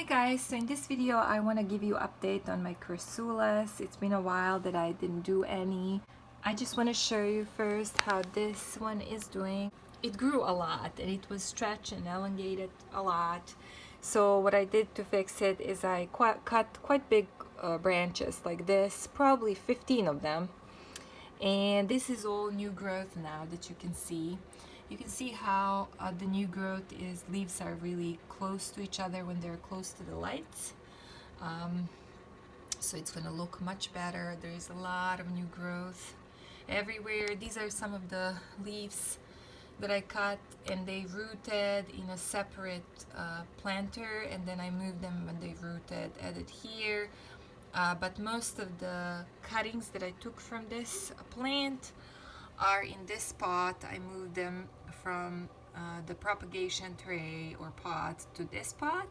Hi guys, so in this video I want to give you an update on my Crassulas. It's been a while that I didn't do any. I just want to show you first how this one is doing. It grew a lot and it was stretched and elongated a lot. So what I did to fix it is I cut quite big branches like this, probably 15 of them. And this is all new growth now that you can see. You can see how the new growth is, leaves are really close to each other when they're close to the lights. So it's going to look much better. There is a lot of new growth everywhere. These are some of the leaves that I cut, and they rooted in a separate planter, and then I moved them when they rooted, added here. But most of the cuttings that I took from this plant are in this pot. I moved them from the propagation tray or pot to this pot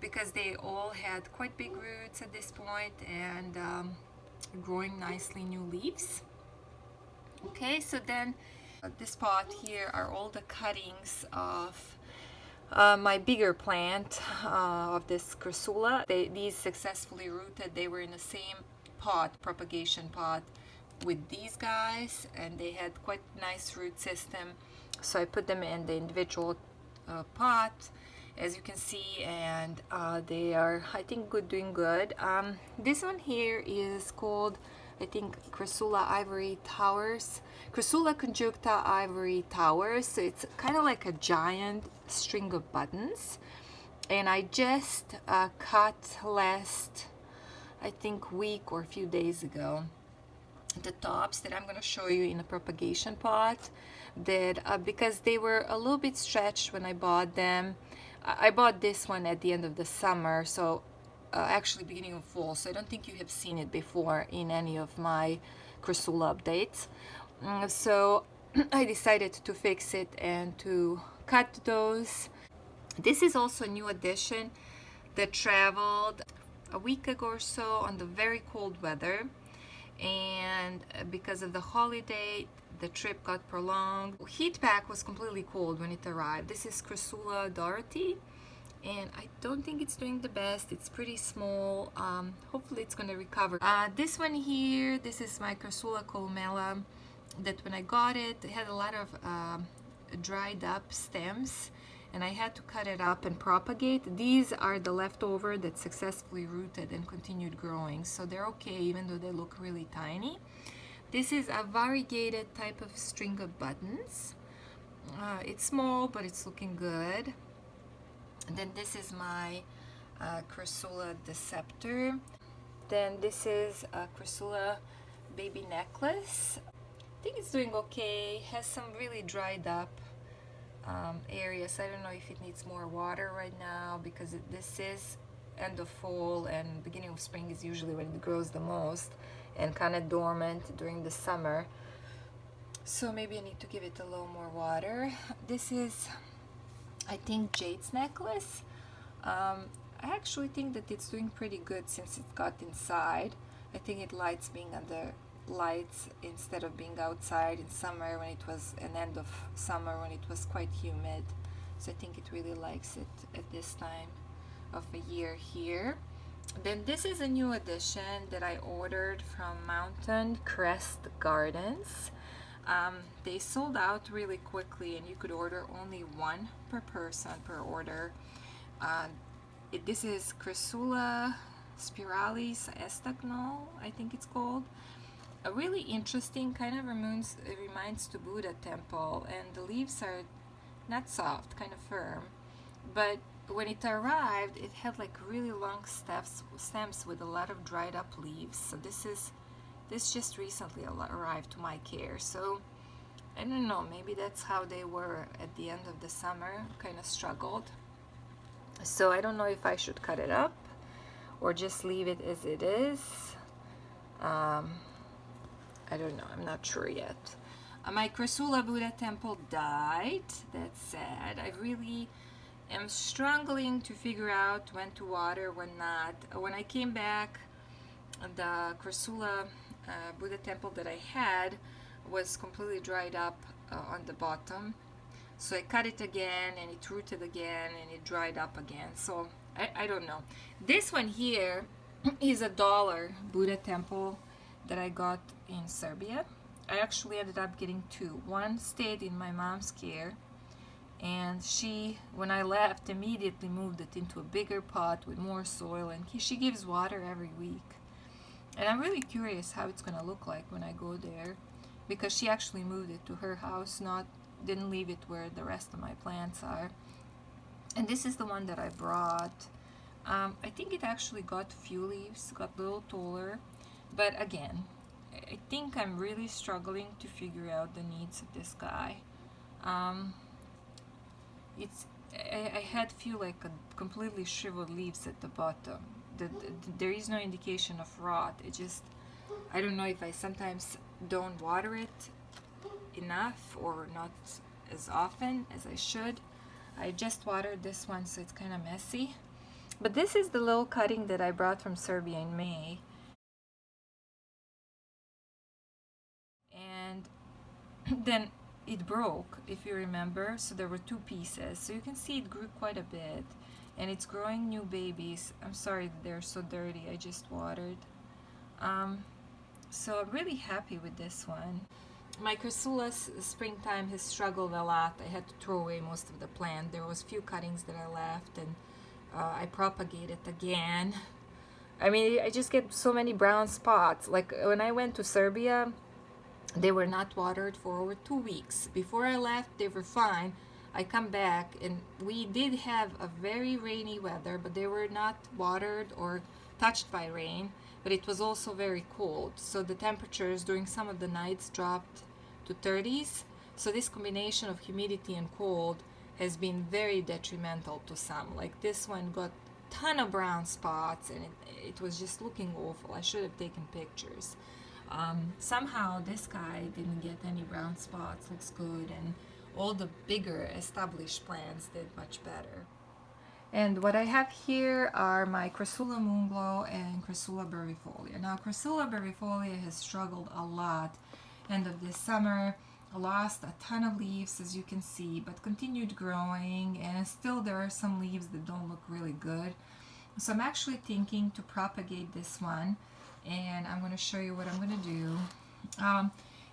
because they all had quite big roots at this point and growing nicely new leaves. Okay, so then this pot here are all the cuttings of my bigger plant of this Crassula. These successfully rooted. They were in the same pot, propagation pot, with these guys, and they had quite nice root system. So I put them in the individual pot, as you can see, and they are, I think, doing good. This one here is called, I think, Crassula Ivory Towers. Crassula conjuncta Ivory Towers. So it's kind of like a giant string of buttons. And I just cut last, I think, week or a few days ago, the tops that I'm going to show you in a propagation pot, that because they were a little bit stretched when I bought them. I bought this one at the end of the summer, so actually beginning of fall, so I don't think you have seen it before in any of my Crassula updates. So I decided to fix it and to cut those. This is also a new addition that traveled a week ago or so on the very cold weather, and because of the holiday the trip got prolonged. Heat pack was completely cold when it arrived. This is Crassula Dorothy, and I don't think it's doing the best. It's pretty small. Hopefully it's going to recover. This one here, this is my Crassula Columella, that when I got it, it had a lot of dried up stems, and I had to cut it up and propagate. These are the leftover that successfully rooted and continued growing, so they're okay even though they look really tiny. This is a variegated type of string of buttons. It's small, but it's looking good. And then this is my Crassula Deceptor. Then this is a Crassula Baby Necklace. I think it's doing okay. Has some really dried up areas. I don't know if it needs more water right now because this is end of fall and beginning of spring is usually when it grows the most, and kind of dormant during the summer. So maybe I need to give it a little more water. This is, I think, Jade's necklace. I actually think that it's doing pretty good since it got inside. I think it likes being under lights instead of being outside in summer when it was an end of summer when it was quite humid. So I think it really likes it at this time of the year here. Then this is a new addition that I ordered from Mountain Crest Gardens. They sold out really quickly, and you could order only one per person per order. This is Crassula Spiralis Estagnol, I think it's called. A really interesting, kind of reminds to Buddha temple, and the leaves are not soft, kind of firm. But when it arrived, it had like really long stems with a lot of dried up leaves. So this just recently arrived to my care. So I don't know, maybe that's how they were at the end of the summer, kind of struggled. So I don't know if I should cut it up or just leave it as it is. I don't know, I'm not sure yet. My Crassula Buddha temple died. That's sad. I really am struggling to figure out when to water, when not. When I came back, the Crassula Buddha temple that I had was completely dried up on the bottom. So I cut it again, and it rooted again, and it dried up again. So I don't know. This one here is a $1 Buddha temple that I got in Serbia. I actually ended up getting two. One stayed in my mom's care, and she, when I left, immediately moved it into a bigger pot with more soil, and she gives water every week. And I'm really curious how it's gonna look like when I go there, because she actually moved it to her house, didn't leave it where the rest of my plants are. And this is the one that I brought. I think it actually got few leaves, got a little taller, but again, I think I'm really struggling to figure out the needs of this guy. I had few like completely shriveled leaves at the bottom. There is no indication of rot. I don't know if I sometimes don't water it enough or not as often as I should. I just watered this one, so it's kind of messy. But this is the little cutting that I brought from Serbia in May. And then it broke, if you remember, so there were two pieces. So you can see it grew quite a bit, and it's growing new babies. I'm sorry that they're so dirty, I just watered. So I'm really happy with this one. My Crassulas springtime has struggled a lot. I had to throw away most of the plant. There was few cuttings that I left, and I propagated again. I mean, I just get so many brown spots. Like when I went to Serbia, they were not watered for over 2 weeks. Before I left, they were fine. I come back, and we did have a very rainy weather, but they were not watered or touched by rain. But it was also very cold, so the temperatures during some of the nights dropped to 30s. So this combination of humidity and cold has been very detrimental to some. Like this one got a ton of brown spots, and it was just looking awful. I should have taken pictures. Somehow this guy didn't get any brown spots. Looks good, and all the bigger established plants did much better. And what I have here are my Crassula Moonglow and Crassula Brevifolia. Now, Crassula Brevifolia has struggled a lot. End of this summer, lost a ton of leaves, as you can see, but continued growing, and still there are some leaves that don't look really good. So I'm actually thinking to propagate this one, and I'm going to show you what I'm going to do.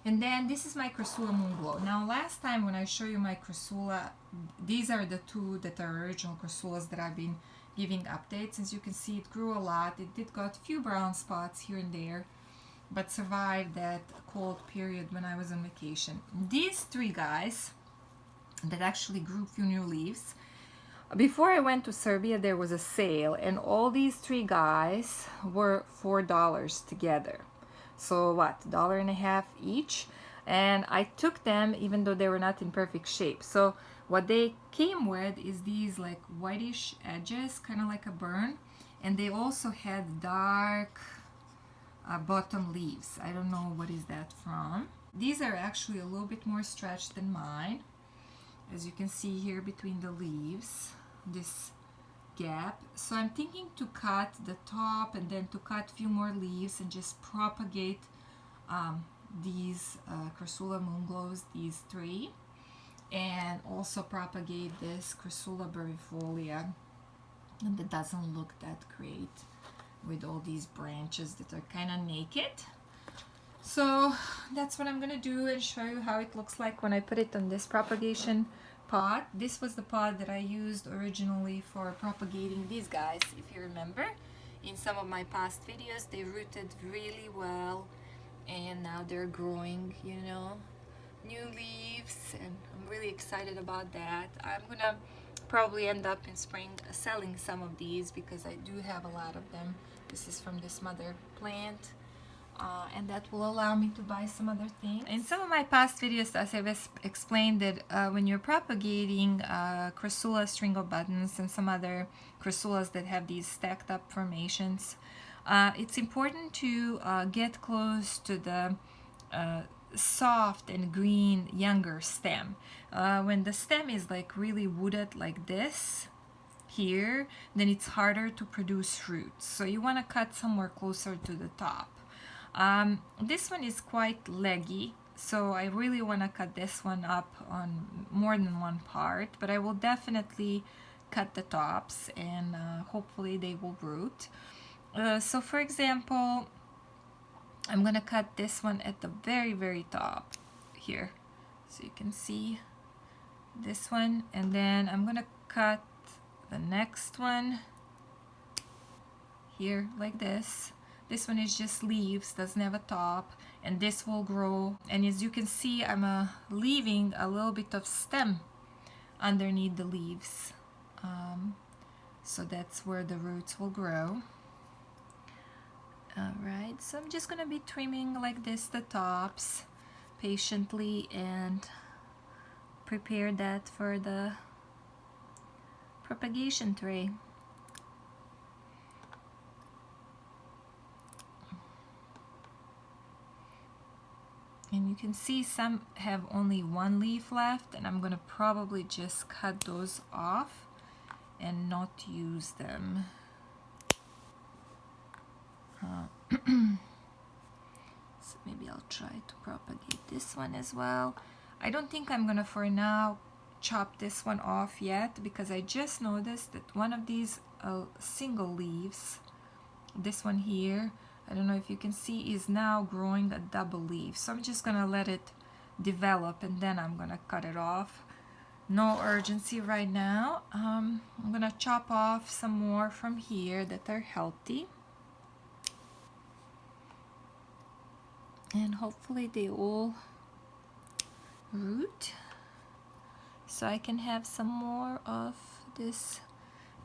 And then this is my Crassula Moonglow. Now, last time when I show you my Crassula, these are the two that are original Crassulas that I've been giving updates. As you can see, it grew a lot. It did got a few brown spots here and there, but survived that cold period when I was on vacation. These three guys that actually grew few new leaves. Before I went to Serbia, there was a sale, and all these three guys were $4 together. So what, $1.50 each? And I took them even though they were not in perfect shape. So what they came with is these like whitish edges, kind of like a burn, and they also had dark bottom leaves. I don't know what is that from. These are actually a little bit more stretched than mine, as you can see here between the leaves, this gap. So I'm thinking to cut the top and then to cut a few more leaves and just propagate these Crassula Moonglows, these three, and also propagate this Crassula Brevifolia, and it doesn't look that great with all these branches that are kind of naked. So that's what I'm gonna do and show you how it looks like when I put it on this propagation pot. This was the pot that I used originally for propagating these guys. If you remember, in some of my past videos, they rooted really well, and now they're growing, you know, new leaves, and I'm really excited about that. I'm gonna probably end up in spring selling some of these because I do have a lot of them. This is from this mother plant. And that will allow me to buy some other things. In some of my past videos, as I've explained, that when you're propagating Crassula string of buttons and some other Crassulas that have these stacked up formations, it's important to get close to the soft and green younger stem. When the stem is like really wooded like this here, then it's harder to produce fruits. So you want to cut somewhere closer to the top. This one is quite leggy, so I really want to cut this one up on more than one part, but I will definitely cut the tops, and hopefully they will root. So for example, I'm gonna cut this one at the very top here, so you can see this one, and then I'm gonna cut the next one here like this. This one is just leaves, doesn't have a top, and this will grow. And as you can see, I'm leaving a little bit of stem underneath the leaves, so that's where the roots will grow. Alright, so I'm just gonna be trimming like this the tops patiently and prepare that for the propagation tray. And you can see some have only one leaf left, and I'm gonna probably just cut those off and not use them. So maybe I'll try to propagate this one as well. I don't think I'm gonna for now chop this one off yet, because I just noticed that one of these single leaves, this one here, I don't know if you can see, is now growing a double leaf. So I'm just gonna let it develop and then I'm gonna cut it off. No urgency right now. I'm gonna chop off some more from here that are healthy. And hopefully they all root, so I can have some more of this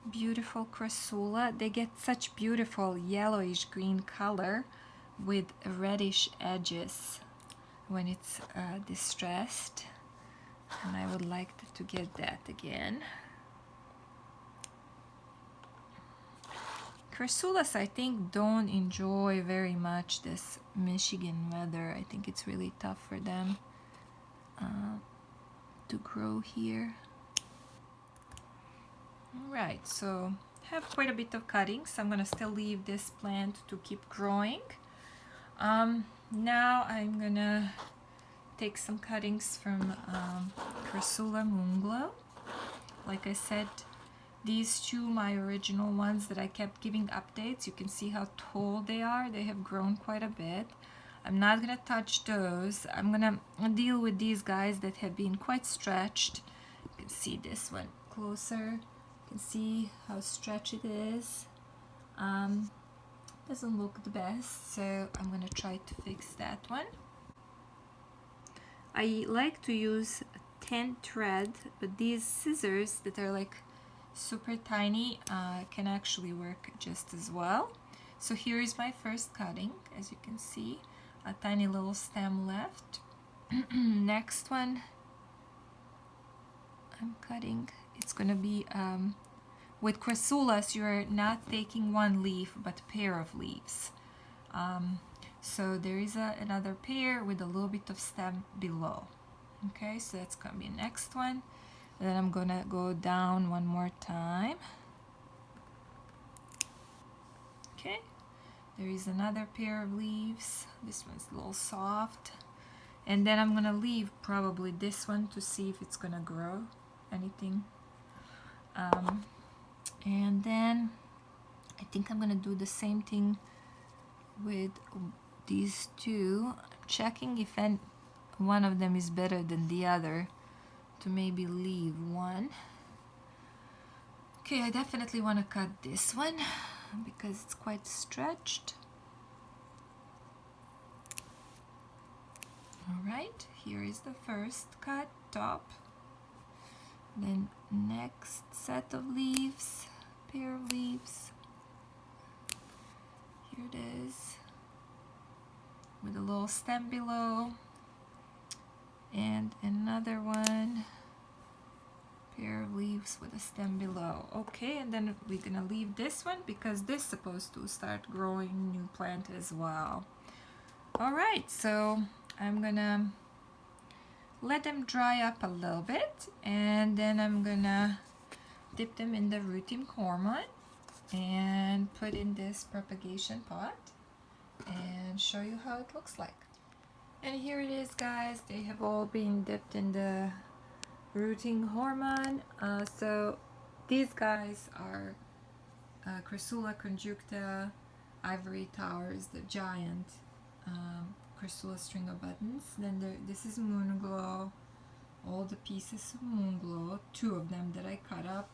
beautiful Crassula. They get such beautiful yellowish green color with reddish edges when it's distressed, and I would like to get that again. Crassulas, I think, don't enjoy very much this Michigan weather. I think it's really tough for them to grow here. Alright, so I have quite a bit of cuttings. I'm gonna still leave this plant to keep growing. Now I'm gonna take some cuttings from Crassula Moonglow. Like I said, these two, my original ones that I kept giving updates, you can see how tall they are. They have grown quite a bit. I'm not gonna touch those. I'm gonna deal with these guys that have been quite stretched. You can see this one closer. You can see how stretched it is. Doesn't look the best, so I'm gonna try to fix that one. I like to use 10 thread, but these scissors that are like super tiny can actually work just as well. So here is my first cutting. As you can see, a tiny little stem left. Next one I'm cutting, it's gonna be with Crassulas, you're not taking one leaf but a pair of leaves. So there is another pair with a little bit of stem below. Okay, so that's gonna be next one. Then I'm gonna go down one more time. Okay, there is another pair of leaves. This one's a little soft. And then I'm gonna leave probably this one to see if it's gonna grow anything. And then I think I'm gonna do the same thing with these two. I'm checking if one of them is better than the other, to maybe leave one. Okay, I definitely want to cut this one because it's quite stretched. Alright, here is the first cut, top. Then next set of leaves, pair of leaves. Here it is, with a little stem below. And another one, pair of leaves with a stem below. Okay, and then we're gonna leave this one because this is supposed to start growing new plant as well. Alright, so I'm gonna let them dry up a little bit, and then I'm gonna dip them in the rooting hormone and put in this propagation pot and show you how it looks like. And here it is, guys. They have all been dipped in the rooting hormone. So These guys are Crassula conjuncta, ivory towers, the giant Crassula string of buttons. Then this is Moonglow, all the pieces of Moonglow, 2 of them that I cut up.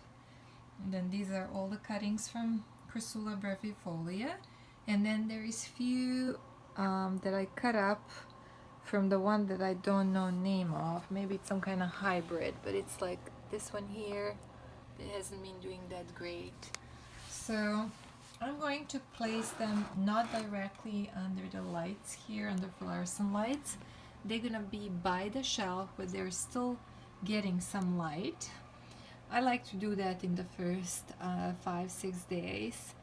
And then these are all the cuttings from Crassula Brevifolia. And then there is few that I cut up from the one that I don't know name of. Maybe it's some kind of hybrid, but it's like this one here. It hasn't been doing that great. So I'm going to place them not directly under the lights here, under fluorescent lights. They're gonna be by the shelf, but they're still getting some light. I like to do that in the first 5-6 days.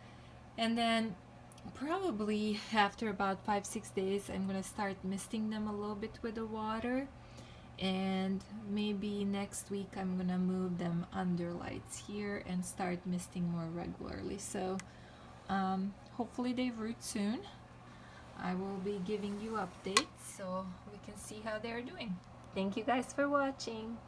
And then probably after about 5-6 days, I'm gonna start misting them a little bit with the water, and maybe next week I'm gonna move them under lights here and start misting more regularly. So hopefully they root soon. I will be giving you updates so we can see how they're doing. Thank you guys for watching.